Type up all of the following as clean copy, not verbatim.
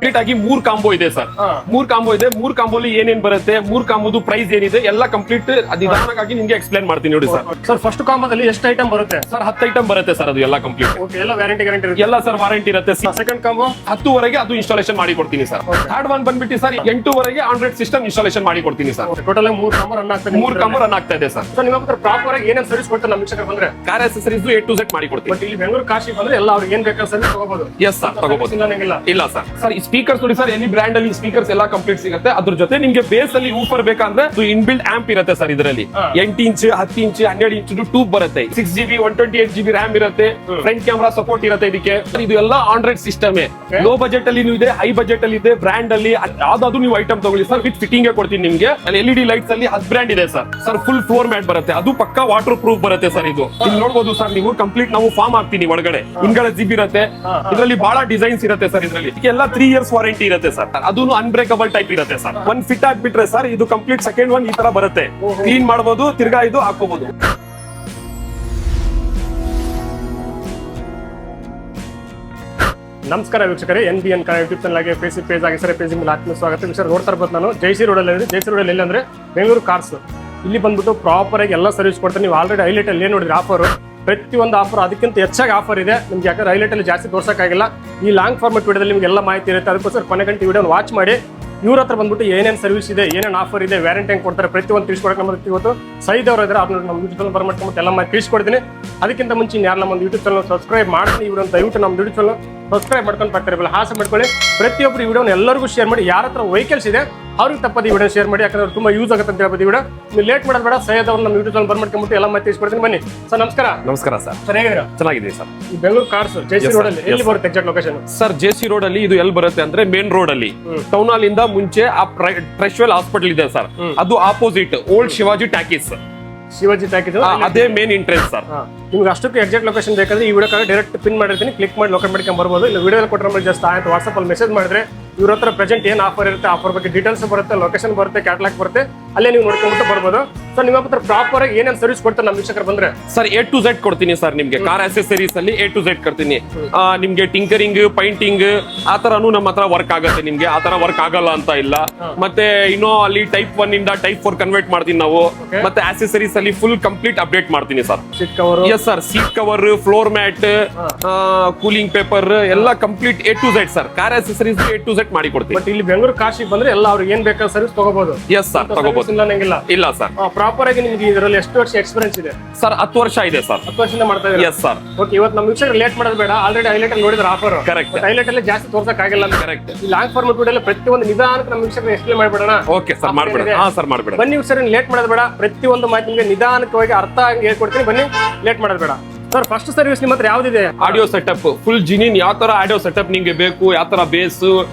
Complete ಆಗಿ 3 combo ಇದೆ sir. 3 combo ಇದೆ. 3 ಕಾಂಬೋಲಿ ಏನೇನ್ ಬರುತ್ತೆ, 3 ಕಾಂಬೋದು ಪ್ರೈಸ್ ಏನಿದೆ ಎಲ್ಲ ಕಂಪ್ಲೀಟ್ ನಿಧಾನವಾಗಿ ನಿಮ್ಗೆ ಎಕ್ಸ್ಪ್ಲೇನ್ ಮಾಡ್ತೀನಿ ನೋಡಿ ಸರ್. ಸರ್ ಫಸ್ಟ್ ಕಾಂಬೋದಲ್ಲಿ ಎಷ್ಟು ಐಟಮ್ ಬರುತ್ತೆ ಸರ್? 10 ಐಟಮ್ ಬರುತ್ತೆ ಸರ್. ಅದು ಎಲ್ಲ ಕಂಪ್ಲೀಟ್ ಎಲ್ಲ ವ್ಯಾರಂಟಿ ಗ್ಯಾರಂಟಿ ಇರುತ್ತೆ ಎಲ್ಲ ಸರ್. ವಾರಂಟಿ ಇರುತ್ತೆ. ಸೆಕೆಂಡ್ ಕಾಂಬೋ 10 ವರೆಗೆ ಅದು ಇನ್ಸ್ಟಾಲೇಷನ್ ಮಾಡಿ ಕೊಡ್ತೀನಿ ಸರ್. ಥರ್ಡ್ ಒನ್ ಬಂದ್ಬಿಟ್ಟು ಸರ್ 8 ವರೆಗೆ ಆಂಡ್ರಾಯ್ಡ್ ಸಿಸ್ಟಮ್ ಇನ್ಸ್ಟಾಲೇಷನ್ ಮಾಡಿ ಕೊಡ್ತೀನಿ ಸರ್. ಟೋಟಲ್ 3 ಕಾಂಬೋ ರನ್ ಆಗ್ತದೆ. 3 ಕಾಂಬೋ ರನ್ ಆಗ್ತಾ ಇದೆ ಸರ್. ಸೊ ನಿಮ್ಮ ಹತ್ರ ಪ್ರಾಪರ್ ಆಗಿ ಏನೇನು ಸರ್ವಿಸ್ ಕೊಡ್ತಾರೆ ನಮ್ಮ ವೀಕ್ಷಕರು ಬಂದ್ರೆ? Car accessories A to Z ಮಾಡಿ ಕೊಡ್ತೀನಿ. ಬಟ್ ಇಲ್ಲಿ ಬೆಂಗಳೂರು ಕಾಶಿ ಬಂದ್ರೆ ಎಲ್ಲ ಅವ್ರಿಗೆ ಏನ್ ಬೇಕಾದ್ರೆ ಸರ್ವಿಸ್ ತಗೋಬಹುದು. ಎಸ್ ಸರ್, ತಗೋಬಹುದು. ಇಲ್ಲ ಸರ್. ಸರ್ ಈ ಸ್ಪೀಕರ್ಸ್ ನೋಡಿ ಸರ್, ಎನಿ ಬ್ರ್ಯಾಂಡ್ ಅಲ್ಲಿ ಸ್ಪೀಕರ್ಸ್ ಎಲ್ಲ ಕಂಪ್ಲೀಟ್ ಸಿಗುತ್ತೆ. ಅದ್ರ ಜೊತೆ ನಿಮ್ಗೆ ಬೇಸ್ ಅಲ್ಲಿ ಊಫರ್ ಬೇಕಂದ್ರೆ ಇನ್ ಬಿಲ್ಡ್ ಆಂಪ್ ಇರುತ್ತೆ ಸರ್. ಇದರಲ್ಲಿ 8 ಇಂಚ್ 10 ಇಂಚ್ 12 ಇಂಚ್ ಟ್ಯೂಬ್ ಬರುತ್ತೆ. 6GB 128GB ರ್ಯಾಮ್ ಇರುತ್ತೆ. ಫ್ರಂಟ್ ಕ್ಯಾಮೆರಾ ಸಪೋರ್ಟ್ ಇರುತ್ತೆ ಇದಕ್ಕೆ. ಇದು ಎಲ್ಲ ಆಂಡ್ರಾಯ್ಡ್ ಸಿಸ್ಟಮ್. ಲೋ ಬಜೆಟ್ ಅಲ್ಲಿ ಇದೆ, ಹೈ ಬಜೆಟ್ ಅಲ್ಲಿ ಇದೆ. ಬ್ರ್ಯಾಂಡ್ ಅಲ್ಲಿ ಯಾವ್ದಾದ್ರು ನೀವು ಐಟಮ್ ತಗೊಳ್ಳಿ ಸರ್, ವಿತ್ ಫಿಟ್ಟಿಂಗ್ ಕೊಡ್ತೀನಿ ನಿಮ್ಗೆ. ಅಲ್ಲಿ LED ಲೈಟ್ಸ್ ಅಲ್ಲಿ 10 ಬ್ರ್ಯಾಂಡ್ ಇದೆ sir. Sir full floor mat ಬರುತ್ತೆ. ಅದು ಪಕ್ಕಾ ವಾಟರ್ ಪ್ರೂಫ್ ಬರುತ್ತೆ ಸರ್. ಇದು ಇಲ್ಲಿ ನೋಡಬಹುದು ಸರ್ ನೀವು. ಕಂಪ್ಲೀಟ್ ನಾವು ಫಾರ್ಮ್ ಹಾಕ್ತೀನಿ ಒಳಗಡೆ. ಹಿಂಗಡೆ ಜಿಬ್ ಇರುತ್ತೆ. ಇದರಲ್ಲಿ ಬಹಳ ಡಿಸೈನ್ಸ್ ಇರುತ್ತೆ ಸರ್. ಇದರಲ್ಲಿ ಎಲ್ಲ 3 ಇಯರ್ಸ್ ವಾರಂಟಿ ಇರುತ್ತೆ ಸರ್. ಅದು ಅನ್ಬ್ರೇಕಬಲ್ ಟೈಪ್ ಇರುತ್ತೆ ಸರ್. ಒಂದ್ ಫಿಟ್ ಆಗ್ಬಿಟ್ರೆ ಸರ್ ಇದು ಕಂಪ್ಲೀಟ್ ಸೆಕೆಂಡ್ ಒನ್ ಈ ತರ ಬರುತ್ತೆ. ಕ್ಲೀನ್ ಮಾಡಬಹುದು, ತಿರ್ಗಾ ಇದು ಹಾಕೋಬಹುದು. ನಮಸ್ಕಾರ ವೀಕ್ಷಕರೇ, NBN ಕನ್ನಡ ಯೂಟ್ಯೂಬ್ ಚಾನಲ್ ಆಗಿ ಫೇಸ್ಬುಕ್ ಪೇಜ್ ಆಗಿ ಸರ್ ಪೇಜ್ ಮೇಲೆ ಆತ್ಮ ಸ್ವಾಗತ. ವೀಕ್ಷಕರು ನೋಡ್ತಾ ಇರ್ಬೋದು ನಾನು ಜೈಸಿ ರೋಡ್ ಅಲ್ಲಿ. ಜೈಸಿ ರೋಡ್ ಅಲ್ಲಿ ಅಂದ್ರೆ ಬೆಂಗಳೂರು ಕಾರ್ಸ್. ಇಲ್ಲಿ ಬಂದ್ಬಿಟ್ಟು ಪ್ರಾಪರ್ ಆಗಿ ಎಲ್ಲ ಸರ್ವಿಸ್ ಕೊಡ್ತಾರೆ. ನೀವು ಆಲ್ರೆಡಿ ಹೈಲೈಟ್ ಅಲ್ಲಿ ಏನ್ ನೋಡಿದ್ರೆ ಆಫರ್, ಪ್ರತಿಯೊಂದು ಆಫರ್ ಅದಕ್ಕಿಂತ ಹೆಚ್ಚಾಗಿ ಆಫರ್ ಇದೆ ನಿಮ್ಗೆ. ಯಾಕಂದ್ರೆ ಹೈಲೈಟ್ ಅಲ್ಲಿ ಜಾಸ್ತಿ ತೋರ್ಸಕ್ಕಾಗಿಲ್ಲ. ಈ ಲಾಂಗ್ ಫಾರ್ಮೆಟ್ ವಿಡಿಯೋದಲ್ಲಿ ನಿಮ್ಗೆ ಎಲ್ಲ ಮಾಹಿತಿ ಇರುತ್ತೆ. ಅದಕ್ಕೋಸ್ಕರ ಕೊನೆ ಗಂಟೆ ವಿಡಿಯೋನ ವಾಚ್ ಮಾಡಿ ಇವ್ರ ಹತ್ರ ಬಂದ್ಬಿಟ್ಟು ಏನೇನು ಸರ್ವಿಸ್ ಇದೆ, ಏನೇನು ಆಫರ್ ಇದೆ, ವ್ಯಾರಂಟಿ ಹೆಂಗೆ ಕೊಡ್ತಾರೆ, ಪ್ರತಿಯೊಂದು ತಿಳಿಸ್ಕೊಡಕ್ಕೆ ನಮ್ಮ ಇವತ್ತು ಸೈದವ್ರು ಇದ್ದಾರೆ. ಅವ್ರನ್ನ ನಮ್ಮ ಯೂಟ್ಯೂಬ್ ಚಾನಲ್ ಬರ್ಮಾಡ್ಕೊಂಡು ಎಲ್ಲ ಮಾಹಿತಿ ತಿಳಿಸ್ಕೊಡ್ತೀನಿ. ಅದಕ್ಕಿಂತ ಮುಂಚೆ ಯಾರು ನಮ್ಮ ಯೂಟ್ಯೂಬ್ ಚಾನಲ್ ಸಬ್ಸ್ಕ್ರೈಬ್ ಮಾಡ್ತೀನಿ, ಇವ್ರು ದಯವಿಟ್ಟು ನಮ್ಮ ಯೂಟ್ಯೂಬ್ ಚಾನಲ್ ಸಬ್ಸ್ಕ್ರೈಬ್ ಮಾಡ್ಕೊಂಡು ಬರ್ತಾರೆ. ಹಾಸ ಮಾಡ್ಕೊಳ್ಳಿ. ಪ್ರತಿಯೊಬ್ಬರು ಈ ವಿಡಿಯೋನ ಎಲ್ಲರಿಗೂ ಶೇರ್ ಮಾಡಿ. ಯಾರ ಹತ್ರ ವೆಹಿಕಲ್ಸ್ ಇದೆ ಅವ್ರಿಗೆ ತಪ್ಪದ ಈ ವಿಡಿಯೋ ಶೇರ್ ಮಾಡಿ. ಯಾಕಂದ್ರೆ ತುಂಬಾ ಯೂಸ್ ಆಗುತ್ತೆ ಅಂತ ಹೇಳ್ಬೋದು. ಈ ವಿಡಿಯೋ ನೀವು ಲೇಟ್ ಮಾಡೋದು ಬೇಡ. ಸೈಯದ್ ಅವ್ರು ನಮ್ಮ ಯೂಟ್ಯೂಬ್ ಚಾನಲ್ ಬರ್ಮಾಡ್ಕೊಂಡ್ಬಿಟ್ಟು ಎಲ್ಲ ಮಾಹಿತಿ ತಿಳಿಸ್ಕೊಡ್ತೀನಿ. ಬನ್ನಿ ಸರ್. ನಮಸ್ಕಾರ. ನಮಸ್ಕಾರ ಸರ್. ಸರ್ ಹೇಗಿದ್ದೀರಾ? ಚೆನ್ನಾಗಿದೆ ಸರ್. ಈ ಬೆಂಗಳೂರು ಕಾರ್ಸ್ ಜೈಸಿ ರೋಡ್ ಅಲ್ಲಿ ಎಲ್ಲಿ ಬರುತ್ತೆ exact location? Sir JC road ಅಲ್ಲಿ ಇದು ಎಲ್ಲಿ ಬರುತ್ತೆ ಅಂದ್ರೆ ಮೇನ್ ರೋಡ್ ಅಲ್ಲಿ, ಟೌನ್ ಹಾಲ್ ಇಂದ ಮುಂಚೆ ಆ ಟ್ರೆಶ್ವೆಲ್ ಹಾಸ್ಪಿಟಲ್ ಇದೆ ಸರ್. ಅದು opposite old Shivaji talkies. Shivaji talkies ಅದೇ ಮೇನ್ ಎಂಟ್ರೆನ್ಸ್ ಸರ್. ನಿಮ್ಗೆ ಅಷ್ಟಕ್ಕೆ ಎಕ್ಸಾಕ್ಟ್ ಲೊಕೇಶನ್ ಬೇಕಾದ್ರೆ ಈ ವಿಡಿಯೋ ಡೈರೆಕ್ಟ್ ಪಿನ್ ಮಾಡಿರ್ತೀನಿ. ಕ್ಲಿಕ್ ಮಾಡಿ ಲೊಕೇಟ್ ಮಾಡ್ಕೊಂಡು ಬರ್ಬೋದು. ಇಲ್ಲ ವಿಡಿಯೋ ಕೊಟ್ಟರೆ ಜಸ್ಟ್ ಆಯ್ತು ವಾಟ್ಸಪ್ ಅಲ್ಲಿ ಮೆಸೇಜ್ ಮಾಡಿದ್ರೆ ಇವ್ರ ಹತ್ರ ಪ್ರೆಸೆಂಟ್ ಏನ್ ಆಫರ್ ಇರುತ್ತೆ, ಆಫರ್ ಬಗ್ಗೆ ಡೀಟೇಲ್ಸ್ ಬರುತ್ತೆ, ಲೊಕೇಶನ್ ಬರುತ್ತೆ, ಕ್ಯಾಟಲಾಗ್ ಬರುತ್ತೆ. ಅಲ್ಲೇ ನೀವು ನೋಡ್ಕೊಂಡ್ಬಿಟ್ಟು ಬರ್ಬೋದು. ಸೊ ನಿಮ್ಮ ಹತ್ರ ಪ್ರಾಪರ್ ಆಗಿ ಏನೇನು ಸರ್ವಿಸ್ ಕೊಡ್ತಾರೆ ನಮ್ಮ ವೀಕ್ಷಕರು ಬಂದ್ರೆ? ಸರ್ A to Z ಕೊಡ್ತೀನಿ ಸರ್ ನಿಮ್ಗೆ. ಕಾರ್ ಅಸೆಸರೀಸ್ ಅಲ್ಲಿ A to Z ಕೊಡ್ತೀನಿ. ನಿಮ್ಗೆ ಟಿಂಕರಿಂಗ್, ಪೈಂಟಿಂಗ್ ಆ ತರನು ನಮ್ಮ ಹತ್ರ ವರ್ಕ್ ಆಗುತ್ತೆ. ನಿಮ್ಗೆ ಆ ತರ ವರ್ಕ್ ಆಗಲ್ಲ ಅಂತ ಇಲ್ಲ. ಮತ್ತೆ ಇನ್ನೂ ಅಲ್ಲಿ ಟೈಪ್ 1 ಇಂದ ಟೈಪ್ 4 ಕನ್ವರ್ಟ್ ಮಾಡ್ತೀನಿ ನಾವು. ಮತ್ತೆ ಅಸೆಸರೀಸ್ ಅಲ್ಲಿ ಫುಲ್ ಕಂಪ್ಲೀಟ್ ಅಪ್ಡೇಟ್ ಮಾಡ್ತೀನಿ sir. Seat cover, yes sir, seat cover, floor mat, cooling paper ಎಲ್ಲ complete A to Z sir. Car accessories A to Z ಮಾಡಿ ಕೊಡ್ತೀನಿ. ಬಟ್ ಇಲ್ಲಿ ಬೆಂಗಳೂರು ಕಾಶಿ ಬಂದ್ರೆ ಎಲ್ಲ ಅವ್ರಿಗೆ ಏನ್ ಬೇಕಾದ ಸರ್ವಿಸ್ ತಗೋಬಹುದು. ಎಸ್ ಸರ್, ತಗೋಬಹುದು. ಇಲ್ಲ ಸರ್. ಪ್ರಾಪರ್ ಆಗಿ ನಿಮ್ಗೆ ಇದರಲ್ಲಿ ಎಷ್ಟು ವರ್ಷ ಎಕ್ಸ್ಪೀರಿಯನ್ಸ್ ಇದೆ ಸರ್? 10 ವರ್ಷ ಇದೆ ಸರ್. 10 ವರ್ಷದಿಂದ ಮಾಡ್ತಾ ಇದ್ದೀರಾ? S sir. ಓಕೆ, ಇವತ್ತು ನಮ್ಮ ವೀಕ್ಷಕರು ಲೇಟ್ ಮಾಡೋದು ಬೇಡ. ಆಲ್ರೆಡಿ ಹೈಲೈಟ್ ಅಲ್ಲಿ ನೋಡಿದ್ರೆ ಆಫರ್. ಕರೆಕ್ಟ್. ಹೈಲೈಟ್ ಅಲ್ಲಿ ಜಾಸ್ತಿ ತೋರ್ಸಕ್ ಆಗಿಲ್ಲ. ಕರೆಕ್ಟ್. ಈ ಲಾಂಗ್ ಫಾರ್ಮೆಟ್ ವಿಡಿಯೋ ಪ್ರತಿಯೊಂದು ನಿಧಾನಕ್ಕೆ ನಮ್ಮ ವೀಕ್ಷಕರು ಎಕ್ಸ್ಪ್ಲೇನ್ ಮಾಡ್ಬಿಡೋಣ. ಓಕೆ ಸರ್, ಮಾಡ್ಬಿಡ. ಹಾ ಸರ್, ಮಾಡ್ಬಿಡ. ಬನ್ನಿ ವೀಕ್ಷಕರು, ಲೇಟ್ ಮಾಡೋದು ಬೇಡ. ಪ್ರತಿಯೊಂದು ಮಾಹಿತಿ ನಿಮಗೆ ನಿಧಾನಕವಾಗಿ ಅರ್ಥ ಆಗಿ ಹೇಳ್ಕೊಡ್ತೀನಿ. ಬನ್ನಿ, ಲೇಟ್ ಮಾಡೋದು ಬೇಡ. ಸರ್ ಫಸ್ಟ್ ಸರ್ವಿಸ್ ನಿಮ್ಮ ಹತ್ರ ಯಾವ್ದಿದೆ? Audio setup full genuine. ಯಾವ ತರ ಆಡಿಯೋ ಸೆಟಪ್ ನಿಮ್ಗೆ ಬೇಕು, ಯಾವ ತರ ಬೇಸ್,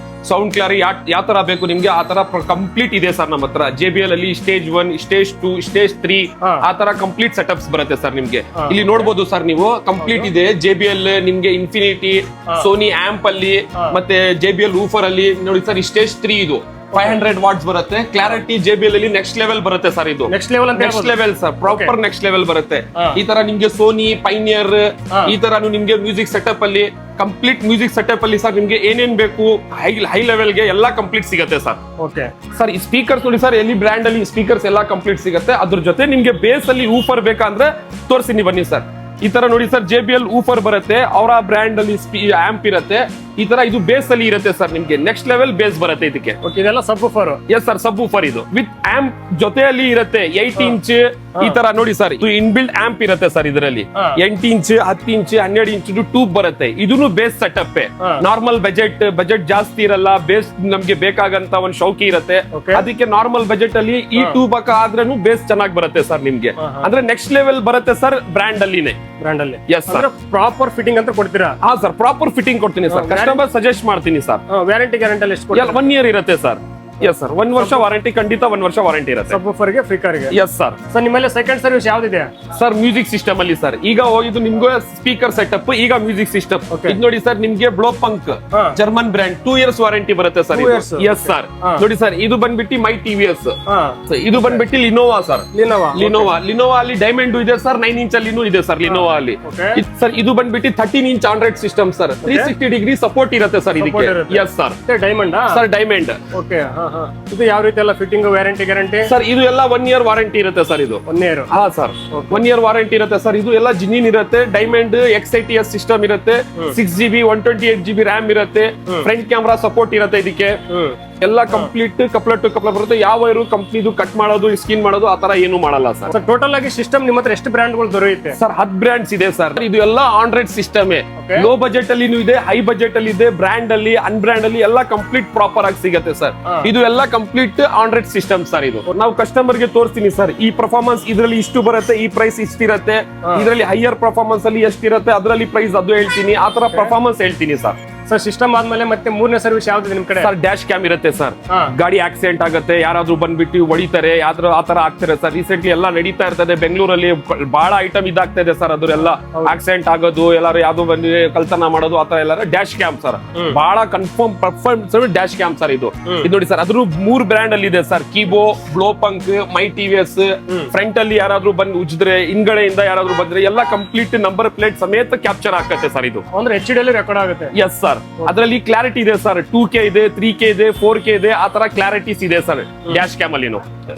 ಸೌಂಡ್ ಕ್ಲಾರಿ ಯಾವ ತರ ಬೇಕು ನಿಮ್ಗೆ ಆ ತರ ಕಂಪ್ಲೀಟ್ ಇದೆ ಸರ್ ನಮ್ಮ ಹತ್ರ. JBL ಅಲ್ಲಿ ಸ್ಟೇಜ್ 1, ಸ್ಟೇಜ್ 2, ಸ್ಟೇಜ್ 3 ಆ ತರ ಕಂಪ್ಲೀಟ್ ಸೆಟಪ್ಸ್ ಬರುತ್ತೆ ಸರ್ ನಿಮ್ಗೆ. ಇಲ್ಲಿ ನೋಡಬಹುದು ಸರ್ ನೀವು, ಕಂಪ್ಲೀಟ್ ಇದೆ. JBL ನಿಮ್ಗೆ ಇನ್ಫಿನಿಟಿ, ಸೋನಿ ಆಂಪ್ ಅಲ್ಲಿ, ಮತ್ತೆ JBL ಊಫರ್ ಅಲ್ಲಿ ನೋಡಿ ಸರ್. ಸ್ಟೇಜ್ 3 ಇದು 500 ವಾಟ್ಸ್ ಬರುತ್ತೆ. ಕ್ಲಾರಿಟಿ JBL ಅಲ್ಲಿ ನೆಕ್ಸ್ಟ್ ಲೆವೆಲ್ ಬರುತ್ತೆ ಸರ್. ಇದು ನೆಕ್ಸ್ಟ್ ಲೆವೆಲ್ ಅಂತ next level sir, proper next level ಬರುತ್ತೆ. ಈ ತರ ನಿಮ್ಗೆ ಸೋನಿ, ಪೈನಿಯರ್ ಈ ತರ ನಿಮ್ಗೆ ಮ್ಯೂಸಿಕ್ ಸೆಟಪ್ ಅಲ್ಲಿ ಕಂಪ್ಲೀಟ್ ಮ್ಯೂಸಿಕ್ ಸೆಟಪ್ ಅಲ್ಲಿ ಸರ್ ನಿಮ್ಗೆ ಏನೇನ್ ಬೇಕು ಹೈ ಲೆವೆಲ್ ಗೆ ಎಲ್ಲ ಕಂಪ್ಲೀಟ್ ಸಿಗುತ್ತೆ ಸರ್. ಓಕೆ ಸರ್, ಈ ಸ್ಪೀಕರ್ಸ್ ನೋಡಿ ಸರ್, ಎಲ್ಲಿ ಬ್ರ್ಯಾಂಡ್ ಅಲ್ಲಿ ಸ್ಪೀಕರ್ಸ್ ಎಲ್ಲ ಕಂಪ್ಲೀಟ್ ಸಿಗುತ್ತೆ. ಅದ್ರ ಜೊತೆ ನಿಮ್ಗೆ ಬೇಸ್ ಅಲ್ಲಿ ಊಫರ್ ಬೇಕಂದ್ರೆ ತೋರಿಸ್ತೀನಿ ಬನ್ನಿ ಸರ್. ಈ ತರ ನೋಡಿ ಸರ್, JBL ಊಫರ್ ಬರುತ್ತೆ. ಅವರ ಬ್ರ್ಯಾಂಡ್ ಅಲ್ಲಿ ಆಂಪ್ ಇರುತ್ತೆ. ಈ ತರ ಇದು ಬೇಸ್ ಅಲ್ಲಿ ಇರುತ್ತೆ ಸರ್. ನಿಮ್ಗೆ ನೆಕ್ಸ್ಟ್ ಲೆವೆಲ್ ಬೇಸ್ ಬರುತ್ತೆ ಇದಕ್ಕೆ. ಇದೆಲ್ಲ ಸಬ್ ಊಫರ್. ಎಸ್ ಸರ್, ಸಬ್ ಊಫರ್ ಇದು ವಿತ್ ಆಂಪ್ ಜೊತೆಯಲ್ಲಿ ಇರುತ್ತೆ. 8 ಇಂಚ್ ಈ ತರ ನೋಡಿ ಸರ್. ಇದು ಇನ್ ಬಿಲ್ಡ್ ಆಂಪ್ ಇರುತ್ತೆ ಸರ್. ಇದರಲ್ಲಿ 8 ಇಂಚ್ 10 ಇಂಚ್ 12 ಇಂಚ್ ಟ್ಯೂಬ್ ಬರುತ್ತೆ. ಇದನ್ನು ಬೇಸ್ ಸೆಟಪ್. ನಾರ್ಮಲ್ ಬಜೆಟ್ ಜಾಸ್ತಿ ಇರಲ್ಲ. ಬೇಸ್ ನಮ್ಗೆ ಬೇಕಾಗಂತ ಒಂದು ಶೌಕಿ ಇರುತ್ತೆ. ಅದಕ್ಕೆ ನಾರ್ಮಲ್ ಬಜೆಟ್ ಅಲ್ಲಿ ಈ ಟ್ಯೂಬ್ ಆದ್ರೂ ಬೇಸ್ ಚೆನ್ನಾಗಿ ಬರುತ್ತೆ ಸರ್ ನಿಮ್ಗೆ. ಅಂದ್ರೆ ನೆಕ್ಸ್ಟ್ ಲೆವೆಲ್ ಬರುತ್ತೆ ಸರ್ ಬ್ರ್ಯಾಂಡ್ ಅಲ್ಲಿನೇ. ಬ್ರ್ಯಾಂಡ್ ಅಲ್ಲಿ ಎಸ್ ಸರ್. ಪ್ರಾಪರ್ ಫಿಟ್ಟಿಂಗ್ ಅಂತ ಕೊಡ್ತೀರಾ? ಹಾ ಸರ್, ಪ್ರಾಪರ್ ಫಿಟ್ಟಿಂಗ್ ಕೊಡ್ತೀನಿ ಸರ್. ಕಸ್ಟಮರ್ ಸಜೆಸ್ಟ್ ಮಾಡ್ತೀನಿ ಸರ್. ವ್ಯಾರಂಟಿ ಗ್ಯಾರಂಟಿ ಅಲ್ಲಿ ಎಷ್ಟು? 1 ಇಯರ್ ಇರುತ್ತೆ ಸರ್. ಎಸ್ ಸರ್ 1 ವರ್ಷ ವಾರಂಟಿ, ಖಂಡಿತ 1 ವರ್ಷ ವಾರಂಟಿ ಇರುತ್ತೆ. ಸಬ್ ಗೆ ಫ್ರೀ ಕಾರ್ಗೆ. Yes sir. ಸರ್ ನಿಮ್ಮಲ್ಲಿ ಸೆಕೆಂಡ್ ಸರ್ವಿಸ್ ಯಾವ್ದಿದೆ ಸರ್? ಮ್ಯೂಸಿಕ್ ಸಿಸ್ಟಮ್ ಅಲ್ಲಿ ಸರ್. ಈಗ ಇದು ನಿಮ್ಗೆ ಸ್ಪೀಕರ್ ಸೆಟಪ್, ಈಗ ಮ್ಯೂಸಿಕ್ ಸಿಸ್ಟಮ್. ಇದು ನೋಡಿ ಸರ್, ನಿಮ್ಗೆ Blaupunkt German brand 2 years warranty ಬರುತ್ತೆ ಸರ್. Yes sir. ನೋಡಿ ಸರ್, ಇದು ಬಂದ್ಬಿಟ್ಟು ಮೈ ಟಿವಿಎಸ್. ಇದು ಬಂದ್ಬಿಟ್ಟು ಲಿನೋವಾ ಸರ್. ಲಿನೋವಾ ಅಲ್ಲಿ ಡೈಮಂಡ್ ಇದೆ ಸರ್, 9 inch ಅಲ್ಲಿನೂ ಇದೆ ಸರ್ ಲಿನೋವಾ ಅಲ್ಲಿ. ಸರ್ ಇದು ಬಂದ್ಬಿಟ್ಟು 13 inch Android system sir. 360 degree support ಇರುತ್ತೆ ಸರ್ ಇದಕ್ಕೆ. Yes sir. Diamond sir diamond. Okay. ಇದು ಯಾವ ರೀತಿ ಎಲ್ಲ ಫಿಟ್ಟಿಂಗ್ ವ್ಯಾರಂಟಿ ಗ್ಯಾರಂಟಿ? ಸರ್ ಇದು ಎಲ್ಲ 1 year ವಾರಂಟಿ ಇರುತ್ತೆ ಸರ್. ಇದು 1 year. ಹಾ ಸರ್, 1 year ವಾರಂಟಿ ಇರುತ್ತೆ ಸರ್. ಇದು ಎಲ್ಲ ಜಿನಿನ್ ಇರುತ್ತೆ, ಡೈಮಂಡ್ XITS ಸಿಸ್ಟಮ್ ಇರುತ್ತೆ, 6GB 128GB ರ್ಯಾಮ್ ಇರುತ್ತೆ, ಫ್ರಂಟ್ ಕ್ಯಾಮ್ರಾ ಸಪೋರ್ಟ್ ಇರುತ್ತೆ ಇದಕ್ಕೆ. ಎಲ್ಲ ಕಂಪ್ಲೀಟ್ ಕಪ್ಲರ್ ಟು ಕಪ್ಲರ್ ಬರುತ್ತೆ. ಯಾವ ವೈರು ಕಂಪ್ನಿದು ಕಟ್ ಮಾಡೋದು, ಸ್ಕಿನ್ ಮಾಡೋದು ಆತರ ಏನು ಮಾಡಲ್ಲ ಸರ್. ಟೋಟಲ್ ಆಗಿ ಸಿಸ್ಟಮ್ ನಿಮ್ಮ ಹತ್ರ ಎಷ್ಟು ಬ್ರ್ಯಾಂಡ್ಗಳು ದೊರೆಯುತ್ತೆ ಸರ್? 10 ಬ್ರ್ಯಾಂಡ್ಸ್ ಇದೆ ಸರ್. ಇದು ಎಲ್ಲ ಆಂಡ್ರಾಯ್ಡ್ ಸಿಸ್ಟಮ್. ಲೋ ಬಜೆಟ್ ಅಲ್ಲಿ ಇದೆ, ಹೈ ಬಜೆಟ್ ಅಲ್ಲಿ ಇದೆ, ಬ್ರ್ಯಾಂಡ್ ಅಲ್ಲಿ, ಅನ್ಬ್ರ್ಯಾಂಡ್ ಅಲ್ಲಿ ಎಲ್ಲ ಕಂಪ್ಲೀಟ್ ಪ್ರಾಪರ್ ಆಗಿ ಸಿಗುತ್ತೆ ಸರ್. ಇದು ಎಲ್ಲ ಕಂಪ್ಲೀಟ್ ಆಂಡ್ರಾಯ್ಡ್ ಸಿಸ್ಟಮ್ ಸರ್. ಇದು ನಾವು ಕಸ್ಟಮರ್ ಗೆ ತೋರಿಸ್ತೀನಿ ಸರ್. ಈ ಪರ್ಫಾರ್ಮೆನ್ಸ್ ಇದರಲ್ಲಿ ಇಷ್ಟು ಬರುತ್ತೆ, ಈ ಪ್ರೈಸ್ ಇಷ್ಟಿರುತ್ತೆ, ಇದರಲ್ಲಿ ಹೈಯರ್ ಪರ್ಫಾರ್ಮೆನ್ಸ್ ಅಲ್ಲಿ ಎಷ್ಟಿರುತ್ತೆ, ಅದರಲ್ಲಿ ಪ್ರೈಸ್ ಅದು ಹೇಳ್ತೀನಿ, ಆ ತರ ಪರ್ಫಾರ್ಮೆನ್ಸ್ ಹೇಳ್ತೀನಿ ಸರ್. ಸರ್ ಸಿಸ್ಟಮ್ ಆದ್ಮೇಲೆ ಮತ್ತೆ 3ನೇ ಸರ್ವಿಸ್ ಯಾವ್ದಿದೆ ನಿಮ್ ಕಡೆ? ಸರ್ ಡ್ಯಾಶ್ ಕ್ಯಾಮ್ ಇರುತ್ತೆ ಸರ್. ಗಾಡಿ ಆಕ್ಸಿಡೆಂಟ್ ಆಗುತ್ತೆ, ಯಾರಾದ್ರೂ ಬಂದ್ಬಿಟ್ಟು ಹೊಡಿತಾರೆ, ಆತರ ಆಗ್ತಾರೆ ಸರ್. ರೀಸೆಂಟ್ಲಿ ಎಲ್ಲ ನಡೀತಾ ಇರ್ತದೆ ಬೆಂಗಳೂರಲ್ಲಿ, ಬಹಳ ಐಟಮ್ ಇದಾಗ್ತಾ ಇದೆ ಸರ್. ಅದರೆಲ್ಲ ಆಕ್ಸಿಡೆಂಟ್ ಆಗೋದು, ಎಲ್ಲಾರು ಯಾವ್ದು ಬಂದು ಕಳ್ತನ ಮಾಡೋದು, ಆತರ ಎಲ್ಲ ಡ್ಯಾಶ್ ಕ್ಯಾಮ್ ಸರ್. ಬಹಳ confirm performance dash cam sir. ಇದು ನೋಡಿ ಸರ್, ಅದ್ರ 3 ಬ್ರ್ಯಾಂಡ್ ಅಲ್ಲಿ ಇದೆ ಸರ್. ಕೀಬೋ, ಬ್ಲೋ ಪಂಕ್, ಮೈ ಟಿವಿಎಸ್. ಫ್ರಂಟ್ ಅಲ್ಲಿ ಯಾರಾದ್ರೂ ಬಂದು ಉಜ್ಜಿದ್ರೆ, ಹಿಂಗಡೆಯಿಂದ ಯಾರಾದ್ರೂ ಬಂದ್ರೆ ಎಲ್ಲ ಕಂಪ್ಲೀಟ್ ನಂಬರ್ ಪ್ಲೇಟ್ ಸಮೇತ ಕ್ಯಾಪ್ಚರ್ ಆಗುತ್ತೆ ಸರ್. ಇದು ಅಂದ್ರೆ HD ಅಲ್ಲಿ ರೆಕಾರ್ಡ್ ಆಗುತ್ತೆ. Yes sir. ಅದರಲ್ಲಿ ಕ್ಲಾರಿಟಿ ಇದೆ ಸರ್. 2K ಇದೆ, 3K ಇದೆ, 4K ಇದೆ, ಆ ತರ ಕ್ಲಾರಿಟೀಸ್ ಇದೆ ಸರ್ ಡ್ಯಾಶ್ ಕ್ಯಾಮ್ ಅಲ್ಲಿ.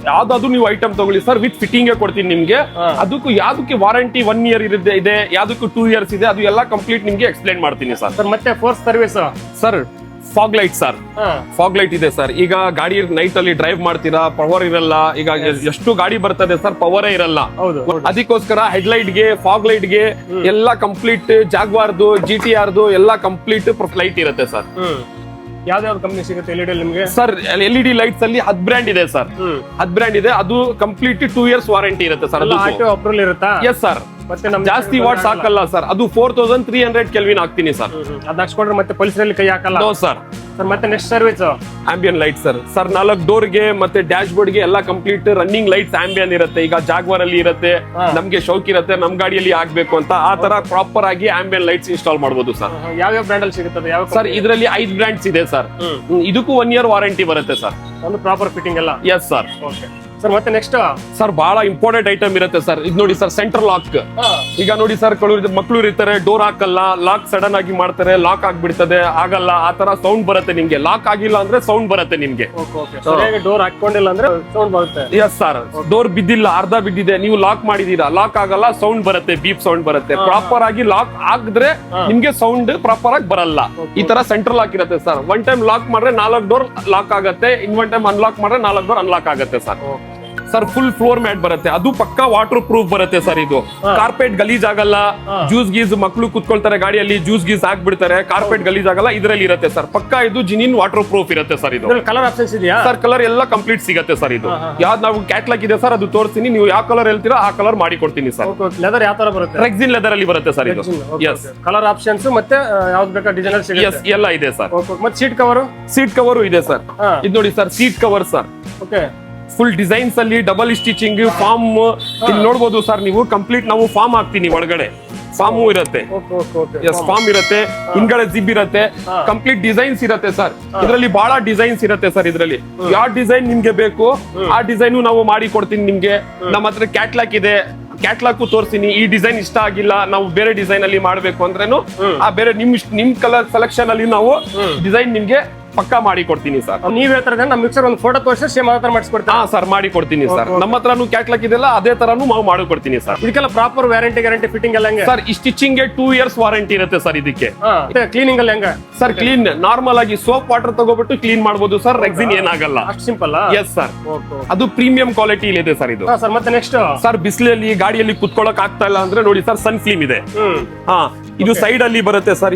ಯಾವ್ದಾದ್ರು ನೀವು ಐಟಮ್ ತಗೊಳ್ಳಿ ಸರ್, ವಿತ್ ಫಿಟ್ಟಿಂಗ್ ಕೊಡ್ತೀನಿ ನಿಮ್ಗೆ. ಅದಕ್ಕೂ ಯಾವ್ದಕ್ಕೆ ವಾರಂಟಿ 1 year ಇದೆ, ಯಾವ್ದಕ್ಕೂ 2 years ಇದೆ, ಅದು ಎಲ್ಲ ಕಂಪ್ಲೀಟ್ ನಿಮ್ಗೆ ಎಕ್ಸ್ಪ್ಲೈನ್ ಮಾಡ್ತೀನಿ ಸರ್. ಮತ್ತೆ 4th service sir, fog light sir. Fog light ಇದೆ ಸರ್. ಈಗ ಗಾಡಿ ನೈಟ್ ಅಲ್ಲಿ ಡ್ರೈವ್ ಮಾಡ್ತೀರಾ, ಪವರ್ ಇರಲ್ಲ. ಈಗ ಎಷ್ಟು ಗಾಡಿ ಬರ್ತದೆ ಸರ್, ಪವರೇ ಇರಲ್ಲ. ಅದಕ್ಕೋಸ್ಕರ ಹೆಡ್ಲೈಟ್ ಗೆ, ಫಾಗ್ ಲೈಟ್ ಗೆ ಎಲ್ಲ ಕಂಪ್ಲೀಟ್ ಜಾಗ್ವಾರ್ದು, GTRದು ಎಲ್ಲ ಕಂಪ್ಲೀಟ್ ಲೈಟ್ ಇರುತ್ತೆ ಸರ್. ಯಾವ್ದಾವ್ದು ಕಂಪ್ನಿ ಸಿಗುತ್ತೆ LED ನಿಮ್ಗೆ? ಸರ್ LED ಲೈಟ್ಸ್ ಅಲ್ಲಿ 10 ಬ್ರ್ಯಾಂಡ್ ಇದೆ ಸರ್. 10 ಬ್ರ್ಯಾಂಡ್ ಇದೆ. ಅದು ಕಂಪ್ಲೀಟ್ 2 years ವಾರಂಟಿ ಇರುತ್ತೆ ಸರ್. ಆಟೋ ಅಪ್ರೂವಲ್ ಇರುತ್ತಾ? Yes sir. ಜಾಸ್ತಿ ವಾಟ್ಸ್ ಹಾಕಲ್ಲ ಸರ್. ಅದು 4300 ಕೆಲ್ವಿನ್ ಹಾಕ್ತೀನಿ ಸರ್. ಅದ್ ಹಾಕ್ಸ್ಕೊಂಡ್ರೆ ಮತ್ತೆ ಪೊಲೀಸರಲ್ಲಿ ಕೈ ಹಾಕಲ್ಲ? No sir. ಮತ್ತೆ next service ambient light sir. Sir 4 door ಗೆ ಮತ್ತೆ ಡ್ಯಾಶ್ ಬೋರ್ಡ್ ಗೆ ಎಲ್ಲ ಕಂಪ್ಲೀಟ್ ರನ್ನಿಂಗ್ ಲೈಟ್ಸ್ ಆಂಬಿಯನ್ ಇರುತ್ತೆ. ಈಗ ಜಾಗ್ವಾರ್ ಅಲ್ಲಿ ಇರುತ್ತೆ, ನಮ್ಗೆ ಶೌಕ್ ಇರುತ್ತೆ, ನಮ್ ಗಾಡಿಯಲ್ಲಿ ಆಗ್ಬೇಕು ಅಂತ ಆ ತರ ಪ್ರಾಪರ್ ಆಗಿ ಆಂಬಿಯನ್ ಲೈಟ್ಸ್ ಇನ್ಸ್ಟಾಲ್ ಮಾಡಬಹುದು ಸರ್. ಯಾವ ಬ್ರ್ಯಾಂಡ್ ಅಲ್ಲಿ ಸಿಗುತ್ತೆ ಸರ್? ಇದರಲ್ಲಿ 5 ಬ್ರ್ಯಾಂಡ್ಸ್ ಇದೆ ಸರ್. ಇದಕ್ಕೂ 1 year ವಾರಂಟಿ ಬರುತ್ತೆ ಸರ್. ಒಂದು ಪ್ರಾಪರ್ ಫಿಟ್ಟಿಂಗ್ ಎಲ್ಲ? S sir. ಸರ್ ಮತ್ತೆ ನೆಕ್ಸ್ಟ್ ಸರ್ ಬಹಳ ಇಂಪಾರ್ಟೆಂಟ್ ಐಟಮ್ ಇರುತ್ತೆ ಸರ್. ಇದು ನೋಡಿ ಸರ್, ಸೆಂಟರ್ ಲಾಕ್. ಈಗ ನೋಡಿ ಸರ್, ಮಕ್ಕಳು ಇರ್ತಾರೆ, ಡೋರ್ ಹಾಕಲ್ಲ, ಲಾಕ್ ಸಡನ್ ಆಗಿ ಮಾಡ್ತಾರೆ, ಲಾಕ್ ಆಗ್ಬಿಡ್ತದೆ, ಆಗಲ್ಲ, ಆ ತರ ಸೌಂಡ್ ಬರುತ್ತೆ ನಿಮ್ಗೆ. ಲಾಕ್ ಆಗಿಲ್ಲ ಅಂದ್ರೆ ಸೌಂಡ್ ಬರುತ್ತೆ ನಿಮ್ಗೆ. ಡೋರ್ ಹಾಕೊಂಡಿಲ್ಲ ಅಂದ್ರೆ ಸೌಂಡ್ ಬರುತ್ತೆ. Yes sir. ಡೋರ್ ಬಿದ್ದಿಲ್ಲ, ಅರ್ಧ ಬಿದ್ದಿದೆ, ನೀವು ಲಾಕ್ ಮಾಡಿದೀರಾ, ಲಾಕ್ ಆಗಲ್ಲ, ಸೌಂಡ್ ಬರುತ್ತೆ, ಬೀಪ್ ಸೌಂಡ್ ಬರುತ್ತೆ. ಪ್ರಾಪರ್ ಆಗಿ ಲಾಕ್ ಆಗಿದ್ರೆ ನಿಮ್ಗೆ ಸೌಂಡ್ ಪ್ರಾಪರ್ ಆಗಿ ಬರಲ್ಲ. ಈ ತರ ಸೆಂಟರ್ ಲಾಕ್ ಇರುತ್ತೆ ಸರ್. 1 time ಲಾಕ್ ಮಾಡ್ರೆ 4 ಡೋರ್ ಲಾಕ್ ಆಗುತ್ತೆ, ಇನ್ನೊಂದ್ ಟೈಮ್ ಅನ್ಲಾಕ್ ಮಾಡ್ರೆ 4 ಡೋರ್ ಅನ್ಲಾಕ್ ಆಗುತ್ತೆ sir. Sir full floor mat ಬರುತ್ತೆ. ಅದು ಪಕ್ಕಾ ವಾಟರ್ ಪ್ರೂಫ್ ಬರುತ್ತೆ ಸರ್. ಇದು ಕಾರ್ಪೆಟ್ ಗಲೀಜ್ ಆಗಲ್ಲ. ಜ್ಯೂಸ್ ಗೀಸ್ ಮಕ್ಕಳು ಕುತ್ಕೊಳ್ತಾರೆ ಗಾಡಿಯಲ್ಲಿ, ಜ್ಯೂಸ್ ಗೀಸ್ ಹಾಕ್ಬಿಡ್ತಾರೆ, ಕಾರ್ಪೆಟ್ ಗಲೀಜ್ ಆಗಲ್ಲ. ಇದರಲ್ಲಿ ಇರುತ್ತೆ ಸರ್. ಪಕ್ಕಾ ಇದು ಜಿನಿನ್ ವಾಟರ್ ಪ್ರೂಫ್ ಇರುತ್ತೆ ಸರ್. ಇದು ಕಲರ್ ಆಪ್ಷನ್ಸ್ ಇದೆಯಾ ಸರ್? ಕಲರ್ ಎಲ್ಲ ಕಂಪ್ಲೀಟ್ ಸಿಗುತ್ತೆ ಸರ್. ಇದು ಯಾವ್ದು ನಾವು ಕ್ಯಾಟ್ಲಾಗ್ ಇದೆ ಸರ್, ಅದು ತೋರಿಸ್ತೀನಿ. ನೀವು ಯಾವ ಕಲರ್ ಹೇಳ್ತೀರಾ ಆ ಕಲರ್ ಮಾಡಿ ಕೊಡ್ತೀನಿ ಸರ್. ಲೆದರ್ ಯಾವ ತರ ಬರುತ್ತೆ? ರೆಕ್ಸಿನ್ ಲೆದರ್ ಅಲ್ಲಿ ಬರುತ್ತೆ ಸರ್ ಇದು. ಎಸ್. ಕಲರ್ ಆಪ್ಷನ್ಸ್ ಮತ್ತೆ ಯಾವ್ದು ಬೇಕಾ ಡಿಸೈನರ್ ಎಸ್ ಎಲ್ಲ ಇದೆ ಸರ್. ಮತ್ತೆ ಸೀಟ್ ಕವರ್? ಸೀಟ್ ಕವರ್ ಇದೆ ಸರ್. ಇದು ನೋಡಿ sir, seat cover sir. Okay. Full designs ಅಲ್ಲಿ ಡಬಲ್ ಸ್ಟಿಚಿಂಗ್, ಫಾರ್ಮ್ ಇಲ್ಲಿ ನೋಡಬಹುದು ಸರ್ ನೀವು. ಕಂಪ್ಲೀಟ್ ನಾವು ಫಾರ್ಮ್ ಹಾಕ್ತೀನಿ ಒಳಗಡೆ. ಫಾರ್ಮ್ ಇರುತ್ತೆ, ಫಾರ್ಮ್ ಇರುತ್ತೆ, ಹಿಂಗಡೆ ಜಿಬ್ ಇರುತ್ತೆ, ಕಂಪ್ಲೀಟ್ ಡಿಸೈನ್ಸ್ ಇರುತ್ತೆ ಸರ್. ಇದರಲ್ಲಿ ಬಹಳ ಡಿಸೈನ್ಸ್ ಇರುತ್ತೆ ಸರ್. ಇದರಲ್ಲಿ ಯಾವ ಡಿಸೈನ್ ನಿಮ್ಗೆ ಬೇಕು ಆ ಡಿಸೈನ್ ನಾವು ಮಾಡಿ ಕೊಡ್ತೀನಿ ನಿಮ್ಗೆ. ನಮ್ಮ ಹತ್ರ ಕ್ಯಾಟ್ಲಾಗ್ ಇದೆ, ಕ್ಯಾಟ್ಲಾಗ್ ತೋರಿಸ್ತೀನಿ. ಈ ಡಿಸೈನ್ ಇಷ್ಟ ಆಗಿಲ್ಲ, ನಾವು ಬೇರೆ ಡಿಸೈನ್ ಅಲ್ಲಿ ಮಾಡ್ಬೇಕು ಅಂದ್ರೇನು ಆ ಬೇರೆ ನಿಮ್ ಕಲರ್ ಸೆಲೆಕ್ಷನ್ ಅಲ್ಲಿ ನಾವು ಡಿಸೈನ್ ನಿಮ್ಗೆ ಪಕ್ಕಾ ಮಾಡಿ ಕೊಡ್ತೀನಿ ಸರ್. ನೀವ್ ಹೇಳ್ತಾರೆ ನಮ್ಮ ಮಿಕ್ಸರ್ ಒಂದು ಫೋಟೋ ತೋರಿಸಿ ಸೇಮ್ ಅದೇ ತರ ಮಾಡಿಸ್ಕೊಡ್ತೀನಿ. ಹಾ ಸರ್, ಮಾಡಿ ಕೊಡ್ತೀನಿ ಸರ್. ನಮ್ಮ ಹತ್ರನು ಕ್ಯಾಟ್ಲಾಗ್ ಇದೆಲ್ಲ ಅದೇ ತರಾನು ನಾವು ಮಾಡಿ ಕೊಡ್ತೀನಿ ಸರ್. ಇದಕ್ಕೆಲ್ಲ ಪ್ರಾಪರ್ ವ್ಯಾರಂಟಿ ಗ್ಯಾರಂಟಿ ಫಿಟ್ಟಿಂಗ್ ಎಲ್ಲ ಹೆಂಗೆ ಸರ್? ಈ ಸ್ಟಿಚಿಂಗ್ ಗೆ 2 years ವಾರಂಟಿ ಇರುತ್ತೆ ಸರ್ ಇದಕ್ಕೆ. ಕ್ಲೀನಿಂಗ್ ಅಲ್ಲಿ ಹೆಂಗ ಸರ್? ಕ್ಲೀನ್ ನಾರ್ಮಲ್ ಆಗಿ ಸೋಪ್ ವಾಟರ್ ತಗೋಬಿಟ್ಟು ಕ್ಲೀನ್ ಮಾಡಬಹುದು ಸರ್. ರೆಕ್ಸಿನ್ ಏನಾಗಲ್ಲ. ಅಷ್ಟು ಸಿಂಪಲ್? Yes sir. ಅದು ಪ್ರೀಮಿಯಂ ಕ್ವಾಲಿಟಿ ಇದೆ ಸರ್ ಇದು. ಸರ್ ಮತ್ತೆ ನೆಕ್ಸ್ಟ್ ಸರ್, ಬಿಸಿಲಲ್ಲಿ ಗಾಡಿಯಲ್ಲಿ ಕುತ್ಕೊಳ್ಳಕ್ ಆಗ್ತಾ ಇಲ್ಲ ಅಂದ್ರೆ ನೋಡಿ ಸರ್, ಸನ್ ಫಿಲ್ಮ್ ಇದೆ. ಇದು ಸೈಡ್ ಅಲ್ಲಿ ಬರುತ್ತೆ ಸರ್.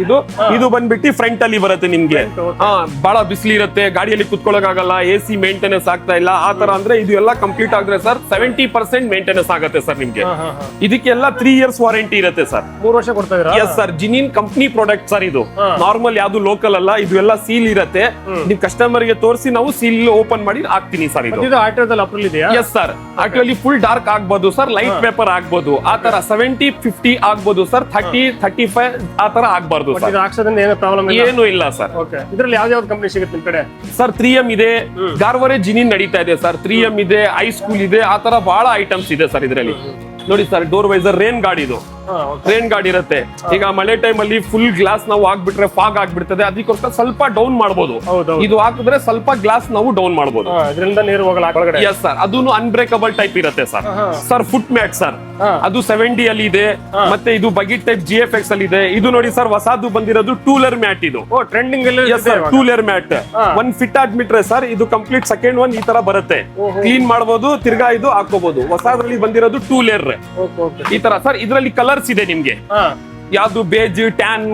ಇದು ಬಂದ್ಬಿಟ್ಟು ಫ್ರಂಟ್ ಅಲ್ಲಿ ಬರುತ್ತೆ ನಿಮ್ಗೆ. ಬಹಳ ಬಹಳ ಬಿಸಿಲು ಇರುತ್ತೆ, ಗಾಡಿಯಲ್ಲಿ ಕುತ್ಕೊಳ್ಳೋಕಾಗಲ್ಲ, AC ಮೇಂಟೆನೆನ್ಸ್ ಆಗ್ತಾ ಇಲ್ಲ ಆ ತರ ಅಂದ್ರೆ ಇದು ಎಲ್ಲ ಕಂಪ್ಲೀಟ್ ಆದ್ರೆ ಸರ್ 70% ಮೇಂಟೆನೆನ್ಸ್ ಆಗುತ್ತೆ ಸರ್ ನಿಮ್ಗೆ. ಇದಕ್ಕೆಲ್ಲ 3 years ವಾರಂಟಿ ಇರುತ್ತೆ ಸರ್. 3 ವರ್ಷ ಕೊಡ್ತಾ ಇದೀರಾ? Yes sir, genuine company product sir ಇದು. ನಾರ್ಮಲ್ ಯಾವ್ದು ಲೋಕಲ್ ಅಲ್ಲ, ಇದು ಎಲ್ಲ ಸೀಲ್ ಇರುತ್ತೆ. ನಿಮ್ ಕಸ್ಟಮರ್ ಗೆ ತೋರಿಸಿ ನಾವು ಸೀಲ್ ಓಪನ್ ಮಾಡಿ ಹಾಕ್ತೀನಿ ಸರ್. ಇದು ಆಟೋದಲ್ಲಿ ಅಪ್ರೂವಲ್ ಇದೆಯಾ? Yes sir, actually full dark ಆಗ್ಬೋದು ಸರ್, ಲೈಟ್ ಪೇಪರ್ ಆಗ್ಬೋದು, ಆ ತರ 70-50 ಆಗ್ಬೋದು ಸರ್, 30-35 ಆ ತರ ಆಗ್ಬಾರ್ದು ಸರ್. ಹಾಕ್ಸೋದ್ರಿಂದ ಏನು ಪ್ರಾಬ್ಲಮ್ ಏನು ಇಲ್ಲ ಸರ್. ಇದ್ರಲ್ಲಿ ಯಾವ್ದು ಕಂಪನಿ ಸಿಗುತ್ತೆ ನಿಮ್ ಕಡೆ? ಸರ್ 3M ಇದೆ, ಗಾರ್ವರೆ ಜಿನಿನ್ ನಡೀತಾ ಇದೆ ಸರ್, 3M ಇದೆ, ಐ ಸ್ಕೂಲ್ ಇದೆ, ಆ ತರ ಬಹಳ ಐಟಮ್ಸ್ ಇದೆ ಸರ್ ಇದರಲ್ಲಿ. ನೋಡಿ sir, door visor rain guard ಇದು. ರೇನ್ ಗಾರ್ಡ್ ಇರುತ್ತೆ. ಈಗ ಮಳೆ ಟೈಮ್ ಅಲ್ಲಿ ಫುಲ್ ಗ್ಲಾಸ್ ನಾವು ಹಾಕ್ಬಿಟ್ರೆ ಫಾಗ್ ಆಗ್ಬಿಡ್ತದೆ, ಅದಕ್ಕೋಸ್ಕರ ಸ್ವಲ್ಪ ಡೌನ್ ಮಾಡಬಹುದು. ಇದು ಹಾಕಿದ್ರೆ ಸ್ವಲ್ಪ ಗ್ಲಾಸ್ ನಾವು ಡೌನ್ ಮಾಡಬಹುದು, ಇದರಿಂದ ನೀರು ಹೋಗಲ್ಲ ಒಳಗಡೆ. ಎಸ್ ಸರ್, ಅದು ಅನ್ಬ್ರೇಕಬಲ್ ಟೈಪ್ ಇರುತ್ತೆ sir. Sir foot mat sir, ಅದು 70 ಅಲ್ಲಿ ಇದೆ. ಮತ್ತೆ ಇದು ಬಗಿಟ್ ಟೈಪ್ GFX ಅಲ್ಲಿ ಇದೆ. ಇದು ನೋಡಿ ಸರ್, ಹೊಸದು ಬಂದಿರೋದು ಟೂಲರ್ ಮ್ಯಾಟ್. ಇದು ಟ್ರೆಂಡಿಂಗ್ ಟೂಲರ್ ಮ್ಯಾಟ್ ಒಂದ್ ಫಿಟ್ ಆಗ್ಬಿಟ್ರೆ ಸರ್, ಇದು ಕಂಪ್ಲೀಟ್ ಸೆಕೆಂಡ್ ಒನ್ ಈ ತರ ಬರುತ್ತೆ. ಕ್ಲೀನ್ ಮಾಡಬಹುದು, ತಿರ್ಗಾ ಇದು ಹಾಕೋಬಹುದು. ಹೊಸದ್ರಲ್ಲಿ ಬಂದಿರೋದು ಟೂಲರ್ ಈ ತರ ಸರ್. ಇದರಲ್ಲಿ ಕಲರ್ಸ್ ಇದೆ ನಿಮ್ಗೆ, ಯಾವ್ದು ಬೇಜ್, ಟ್ಯಾನ್,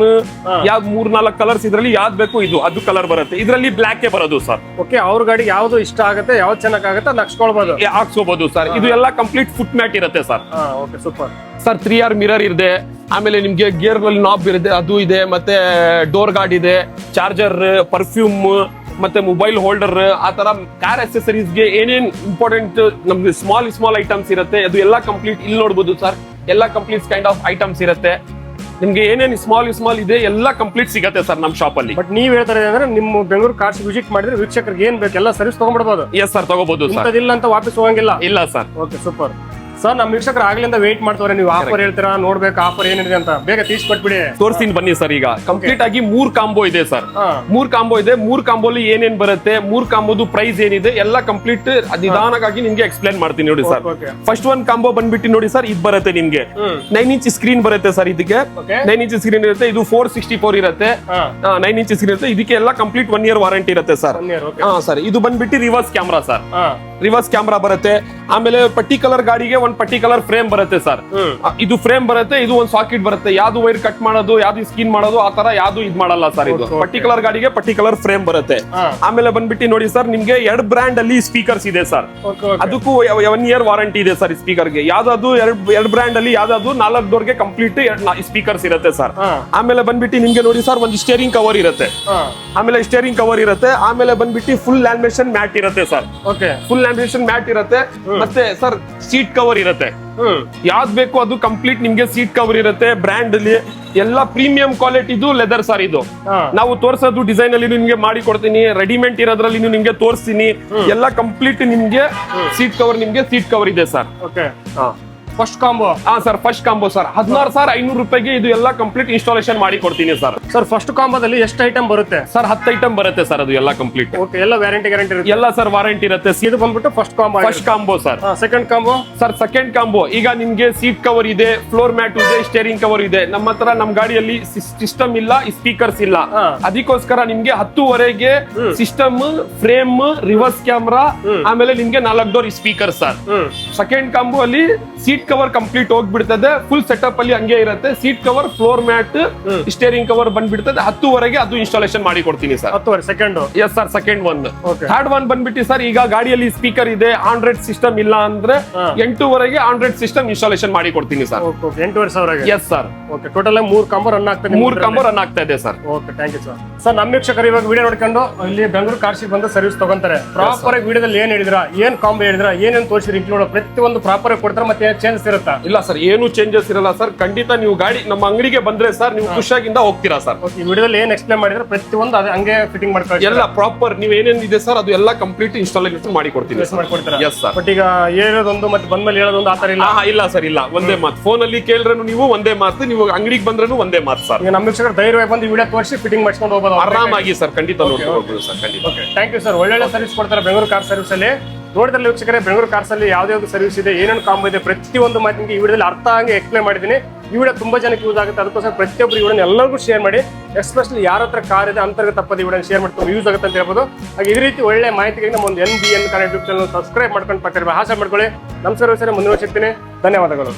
ಯಾವ್ದು 3-4 ಕಲರ್ಸ್ ಇದ್ರಲ್ಲಿ ಯಾವ್ದು ಬೇಕು ಇದು ಅದು ಕಲರ್ ಬರುತ್ತೆ. ಇದರಲ್ಲಿ ಬ್ಲಾಕ್ ಬರೋದು ಸರ್. ಓಕೆ, ಅವ್ರ ಗಾಡಿಗೆ ಯಾವ್ದು ಇಷ್ಟ ಆಗುತ್ತೆ, ಯಾವ್ದು ಚೆನ್ನಾಗುತ್ತೆ ನಕ್ಸ್ಕೊಳ್ಬಹುದು, ಹಾಕ್ಸ್ಕೋಬಹುದು ಸರ್. ಇದು ಎಲ್ಲ ಕಂಪ್ಲೀಟ್ ಫುಟ್ ಮ್ಯಾಟ್ ಇರುತ್ತೆ sir. Okay, super sir. 3R mirror ಇದೆ, ಆಮೇಲೆ ನಿಮ್ಗೆ ಗೇರ್ ನಲ್ಲಿ ನಾಬ್ ಇರುತ್ತೆ, ಅದು ಇದೆ. ಮತ್ತೆ ಡೋರ್ ಗಾರ್ಡ್ ಇದೆ, ಚಾರ್ಜರ್, ಪರ್ಫ್ಯೂಮ್, ಮತ್ತೆ ಮೊಬೈಲ್ ಹೋಲ್ಡರ್, ಆ ತರ ಕಾರ್ ಅಕ್ಸೆಸರೀಸ್ ಗೆ ಏನೇನ್ ಇಂಪಾರ್ಟೆಂಟ್ ನಮ್ಗೆ ಸ್ಮಾಲ್ ಐಟಮ್ಸ್ ಇರುತ್ತೆ, ಅದು ಎಲ್ಲ ಕಂಪ್ಲೀಟ್ ಇಲ್ಲಿ ನೋಡಬಹುದು ಸರ್. ಎಲ್ಲ ಕಂಪ್ಲೀಟ್ ಕೈಂಡ್ ಆಫ್ ಐಟಮ್ಸ್ ಇರುತ್ತೆ ನಿಮ್ಗೆ. ಏನೇನ್ ಸ್ಮಾಲ್ ಇದೆ ಎಲ್ಲ ಕಂಪ್ಲೀಟ್ ಸಿಗುತ್ತೆ ಸರ್ ನಮ್ ಶಾಪ್ ಅಲ್ಲಿ. ಬಟ್ ನೀವ್ ಹೇಳ್ತಾರೆ ಅಂದ್ರೆ ನಿಮ್ಮ ಬೆಂಗಳೂರು ಕಾರ್ಸ್ ವಿಸಿಟ್ ಮಾಡಿದ್ರೆ ವೀಕ್ಷಕರಿಗೆ ಏನ್ ಬೇಕು ಎಲ್ಲ ಸರ್ವಿಸ್ ತಗೊಂಡ್ಬಿಡಬಹುದು. ಎಸ್ ಸರ್, ತಗೋಬಹುದು ಸರ್. ಇಲ್ಲ ಅಂತ ವಾಪಸ್ ಹೋಗಂಗಿಲ್ಲ. ಇಲ್ಲ ಸರ್. Okay, super sir. ನಮ್ಮ ವೀಕ್ಷಕರು ಆಗ್ಲಿಂದ ವೇಟ್ ಮಾಡ್ತವ್ರೆ, ನೀವು ಆಫರ್ ಹೇಳ್ತೀರಾ, ನೋಡ್ಬೇಕು ಆಫರ್ ಏನಿದೆ ಅಂತ. ಬೇಗ ತೀಸ್ಕೊಟ್ಬಿಡಿ. ತೋರಿಸ್ತೀನಿ ಬನ್ನಿ ಸರ್. ಈಗ ಕಂಪ್ಲೀಟ್ ಆಗಿ 3 ಕಾಂಬೋ ಇದೆ ಸರ್. 3 ಕಾಂಬೋ ಇದೆ. 3 ಕಾಂಬೋಲಿ ಏನೇನ್ ಬರುತ್ತೆ, 3 ಕಾಂಬೋದು ಪ್ರೈಸ್ ಏನಿದೆ ಎಲ್ಲ ಕಂಪ್ಲೀಟ್ ನಿಧಾನವಾಗಿ ನಿಮ್ಗೆ ಎಕ್ಸ್ಪ್ಲೇನ್ ಮಾಡ್ತೀನಿ ನೋಡಿ ಸರ್. ಫಸ್ಟ್ ಒನ್ ಕಾಂಬೋ ಬಂದ್ಬಿಟ್ಟು ನೋಡಿ ಸರ್, ಇದು ಬರುತ್ತೆ ನಿಮ್ಗೆ 9 ಇಂಚ್ ಸ್ಕ್ರೀನ್ ಬರುತ್ತೆ ಸರ್. ಇದಕ್ಕೆ 9 ಇಂಚ್ ಸ್ಕ್ರೀನ್ ಇರುತ್ತೆ. ಇದು 464 ಇರುತ್ತೆ. 9 ಇಂಚ್ ಸ್ಕ್ರೀನ್ ಇರುತ್ತೆ. ಇದಕ್ಕೆ ಎಲ್ಲ ಕಂಪ್ಲೀಟ್ 1 year ವಾರಂಟಿ ಇರುತ್ತೆ ಸರ್. ಸರ್, ಇದು ಬಂದ್ಬಿಟ್ಟು reverse camera sir. Reverse camera ಬರುತ್ತೆ. ಆಮೇಲೆ ಪರ್ಟಿಕ್ಯುಲರ್ ಗಾಡಿಗೆ ಒಂದು ಪರ್ಟಿಕ್ಯುಲರ್ ಫ್ರೇಮ್ ಬರುತ್ತೆ ಸರ್. ಇದು ಫ್ರೇಮ್ ಬರುತ್ತೆ, ಇದು ಒಂದು ಸಾಕೆಟ್ ಬರುತ್ತೆ. ಯಾವ್ದು ವೈರ್ ಕಟ್ ಮಾಡೋದು, ಯಾವ್ದು ಸ್ಕಿನ್ ಮಾಡೋದು, ಆ ತರ ಯಾವ್ದು ಇದು ಮಾಡಲ್ಲ ಸರ್. ಇದು ಪರ್ಟಿಕ್ಯುಲರ್ ಗಾಡಿಗೆ ಪರ್ಟಿಕ್ಯುಲರ್ ಫ್ರೇಮ್ ಬರುತ್ತೆ. ಆಮೇಲೆ ಬಂದ್ಬಿಟ್ಟು ನೋಡಿ ಸರ್, ನಿಮ್ಗೆ 2 ಬ್ರ್ಯಾಂಡ್ ಅಲ್ಲಿ ಸ್ಪೀಕರ್ಸ್ ಇದೆ ಸರ್. ಅದಕ್ಕೂ 1 year ವಾರಂಟಿ ಇದೆ ಸರ್. ಸ್ಪೀಕರ್ ಗೆ ಯಾವ್ದಾದ್ರು 2 ಬ್ರ್ಯಾಂಡ್ ಅಲ್ಲಿ ಯಾವ್ದಾದ್ರು 4 ಡೋರ್ಗೆ ಕಂಪ್ಲೀಟ್ ಸ್ಪೀಕರ್ಸ್ ಇರುತ್ತೆ ಸರ್. ಆಮೇಲೆ ಬಂದ್ಬಿಟ್ಟು ನಿಮ್ಗೆ ನೋಡಿ ಸರ್, ಒಂದು ಸ್ಟೇರಿಂಗ್ ಕವರ್ ಇರುತ್ತೆ. ಆಮೇಲೆ ಸ್ಟೇರಿಂಗ್ ಕವರ್ ಇರುತ್ತೆ. ಆಮೇಲೆ ಬಂದ್ಬಿಟ್ಟು ಫುಲ್ ಲ್ಯಾಮಿನೇಷನ್ ಮ್ಯಾಟ್ ಇರುತ್ತೆ ಸರ್. ಫುಲ್ ಲ್ಯಾಮಿನೇಷನ್ ಮ್ಯಾಟ್ ಇರುತ್ತೆ. ಮತ್ತೆ ಸರ್ ಸೀಟ್ ಕವರ್ ಇರುತ್ತೆ. ಯಾವ್ದು ಬೇಕು ಅದು ಕಂಪ್ಲೀಟ್ ನಿಮ್ಗೆ ಸೀಟ್ ಕವರ್ ಇರುತ್ತೆ. ಬ್ರ್ಯಾಂಡ್ ಅಲ್ಲಿ ಎಲ್ಲ ಪ್ರೀಮಿಯಂ ಕ್ವಾಲಿಟಿದು ಲೆದರ್ ಸರ್. ಇದು ನಾವು ತೋರ್ಸೋದು ಡಿಸೈನ್ ಅಲ್ಲಿ ನಿಮ್ಗೆ ಮಾಡಿ ಕೊಡ್ತೀನಿ. ರೆಡಿಮೇಡ್ ಇರೋದ್ರಲ್ಲಿ ನಿಮ್ಗೆ ತೋರಿಸ್ತೀನಿ. ಎಲ್ಲ ಕಂಪ್ಲೀಟ್ ನಿಮ್ಗೆ ಸೀಟ್ ಕವರ್, ನಿಮ್ಗೆ ಸೀಟ್ ಕವರ್ ಇದೆ sir. First combo sir. First combo sir 16,500 ರೂಪಾಯಿಗೆ ಇದು ಎಲ್ಲ ಕಂಪ್ಲೀಟ್ ಇನ್ಸ್ಟಾಲೇಷನ್ ಮಾಡಿ ಕೊಡ್ತೀನಿ ಸರ್. ಸರ್, ಫಸ್ಟ್ ಕಾಂಬೋದಲ್ಲಿ ಎಷ್ಟು ಐಟಮ್ ಬರುತ್ತೆ ಸರ್? 10 ಐಟಮ್ ಬರುತ್ತೆ ಸರ್. ಅದು ಎಲ್ಲ ಕಂಪ್ಲೀಟ್. ಓಕೆ, ಎಲ್ಲ ವ್ಯಾರಂಟಿ ಗ್ಯಾರಂಟಿ ಇರುತ್ತೆ. ಎಲ್ಲ ಸರ್ ವಾರಂಟಿ ಇರುತ್ತೆ. ಇದು ಬಂದ್ಬಿಟ್ಟು first combo. First combo sir. Second combo sir, second combo ಈಗ ನಿಮ್ಗೆ ಸೀಟ್ ಕವರ್ ಇದೆ, ಫ್ಲೋರ್ ಮ್ಯಾಟ್ ಇದೆ, ಸ್ಟೇರಿಂಗ್ ಕವರ್ ಇದೆ. ನಮ್ಮ ಹತ್ರ ನಮ್ ಗಾಡಿಯಲ್ಲಿ ಸಿಸ್ಟಮ್ ಇಲ್ಲ, ಸ್ಪೀಕರ್ಸ್ ಇಲ್ಲ. ಅದಕ್ಕೋಸ್ಕರ ನಿಮ್ಗೆ 10ವರೆಗೆ ಸಿಸ್ಟಮ್, ಫ್ರೇಮ್, ರಿವರ್ಸ್ ಕ್ಯಾಮ್ರಾ, ಆಮೇಲೆ ನಿಮ್ಗೆ 4 door speaker sir. Second combo ಅಲ್ಲಿ ಸೀಟ್ ಕವರ್ ಕಂಪ್ಲೀಟ್ ಹೋಗ್ಬಿಡ್ತದೆ. ಫುಲ್ ಸೆಟಪ್ ಅಲ್ಲಿ ಹಂಗೆ ಇರುತ್ತೆ. Seat cover, floor mat, steering cover ಬಂದ್ಬಿಡ್ತದೆ. 10ವರೆಗೆ ಅದು ಇನ್ಸ್ಟಾಲೇಷನ್ ಮಾಡಿ ಕೊಡ್ತೀನಿ ಸರ್. 10ವರೆ second. Yes sir, second one. Third one ಬಂದ್ಬಿಟ್ಟು ಸರ್, ಈಗ ಗಾಡಿಯಲ್ಲಿ ಸ್ಪೀಕರ್ ಇದೆ, ಆಂಡ್ರಾಯ್ಡ್ ಸಿಸ್ಟಮ್ ಇಲ್ಲ ಅಂದ್ರೆ 8ವರೆಗೆ ಆಂಡ್ರಾಯ್ಡ್ ಸಿಸ್ಟಮ್ ಇನ್ಸ್ಟಾಲೇಷನ್ ಮಾಡಿ ಕೊಡ್ತೀನಿ sir. 8,500. Yes sir. Okay, total 3 combo run ಆಗ್ತದೆ. 3 ಕಾಂಬೋ ರನ್ ಆಗ್ತಾ ಇದೆ sir. Okay, thank you sir. Sir, ನಮ್ಮ ವೀಕ್ಷಕರು ಇವಾಗ ವಿಡಿಯೋ ನೋಡ್ಕೊಂಡು ಇಲ್ಲಿ ಬೆಂಗಳೂರು ಕಾರ್ಸಿಗೆ ಬಂದು ಸರ್ವಿಸ್ ತಗೊಂತಾರೆ. ಪ್ರಾಪರ್ ಆಗಿ ವಿಡಿಯೋದಲ್ಲಿ ಏನ್ ಹೇಳಿದ್ರ, ಏನ್ ಕಾಂಬೋ ಹೇಳಿದ್ರ, ಏನೇನು ತೋರಿಸಿದ್ರೆ ಇನ್ಕ್ಲೂಡ್ ಪ್ರತಿಯೊಂದು ಪ್ರಾಪರ್ ಆಗಿ ಕೊಡ್ತಾರೆ. ಮತ್ತೆ ಚೇಂಜಸ್ ಇರುತ್ತಾ? ಇಲ್ಲ ಸರ್, ಏನು ಚೇಂಜಸ್ ಇರಲ್ಲ ಸರ್. ಖಂಡಿತ ನೀವು ಗಾಡಿ ನಮ್ಮ ಅಂಗಡಿಗೆ ಬಂದ್ರೆ ಸರ್, ನೀವು ಖುಷಿಯಾಗಿಂದ ಹೋಗ್ತೀರಾ ಸರ್. ಈ ವಿಡಿಯೋದಲ್ಲಿ ಏನ್ ಎಕ್ಸ್ಪ್ಲೇನ್ ಮಾಡಿದ್ರೆ ಪ್ರತಿಯೊಂದು ಅದೇ ಹಂಗೆ ಫಿಟ್ಟಿಂಗ್ ಮಾಡ್ಕೊಳ್ಳಿ. ಎಲ್ಲ ಪ್ರಾಪರ್ ನೀವು ಏನೇನ್ ಇದೆ ಸರ್ ಅದು ಎಲ್ಲ ಕಂಪ್ಲೀಟ್ ಇನ್ಸ್ಟಾಲೇಷನ್ ಮಾಡಿ ಕೊಡ್ತೀನಿ ಸರ್. Yes sir. ಬಟ್ ಈಗ ಹೇಳೋದೊಂದು ಮತ್ತೆ ಬಂದ್ಮೇಲೆ ಹೇಳೋದೊಂದು ಆತರ ಇಲ್ಲ. ಇಲ್ಲ ಸರ್, ಇಲ್ಲ. ಒಂದೇ ಮಾತು. ಫೋನ್ ಅಲ್ಲಿ ಕೇಳಿದ್ರು ನೀವು ಒಂದೇ ಮಾತು, ನೀವು ಅಂಗಡಿಗೆ ಬಂದ್ರೂ ಒಂದೇ ಮಾತು ಸರ್. ಈಗ ನಮ್ಮ ವೀಕ್ಷಕರು ಧೈರ್ಯವಾಗಿ ಬಂದು ವಿಡಿಯೋ ತೋರಿಸಿ ಫಿಟ್ಟಿಂಗ್ ಮಾಡ್ಕೊಂಡು ಹೋಗೋದು ಆರಾಮಾಗಿ ಸರ್. ಖಂಡಿತ ನೋಡ್ಬೋದು ಸರ್. ಖಂಡಿತ. Okay, thank you sir. ಒಳ್ಳೆ ಸರ್ವಿಸ್ ಕೊಡ್ತಾರೆ ಬೆಂಗಳೂರು ಕಾರ್ ಸರ್ವಿಸ್ ಅಲ್ಲಿ. ನೋಡಿದ್ರೆ ವೀಕ್ಷಕರೇ, ಬೆಂಗಳೂರು ಕಾರ್ಸ್ ಅಲ್ಲಿ ಯಾವ್ದು ಸರ್ವಿಸ್ ಇದೆ, ಏನೇನು ಕಾಂಬೋ ಇದೆ, ಪ್ರತಿಯೊಂದು ಮಾತಿಗೆ ಈ ವಿಡಿಯೋದಲ್ಲಿ ಅರ್ಥ ಆಗಿ ಎಕ್ಸ್ಪ್ಲೇನ್ ಮಾಡಿದ್ದೀನಿ. ಈ ವಿಡಿಯೋ ತುಂಬಾ ಜನಕ್ಕೆ ಯೂಸ್ ಆಗುತ್ತೆ. ಅದಕ್ಕೋಸ್ಕರ ಪ್ರತಿಯೊಬ್ಬರು ಈ ವಿಡಿಯೋ ಎಲ್ಲರಿಗೂ ಶೇರ್ ಮಾಡಿ. ಎಸ್ಪೆಷಲಿ ಯಾರ ಹತ್ರ ಕಾರ್ ಇದೆ ಅಂತರ್ಗತ ತಪ್ಪದ ಈ ವಿಡಿಯೋ ಶೇರ್ ಮಾಡ್ಕೊಂಡು ಯೂಸ್ ಆಗುತ್ತೆ ಅಂತ ಹೇಳ್ಬೋದು. ಹಾಗೆ ಇದೇ ರೀತಿ ಒಳ್ಳೆ ಮಾಹಿತಿಗೆ ನಮ್ಮ ಒಂದು NBN Kannada YouTube channel subscribe ಮಾಡ್ಕೊಂಡು ಪಕ್ಕ ಹಾಸೆ ಮಾಡ್ಕೊಳ್ಳಿ. ನಮ್ಮ ಸರ್ವಿಸ್ ಮುಂದುವರಿಸುತ್ತೀನಿ. ಧನ್ಯವಾದಗಳು.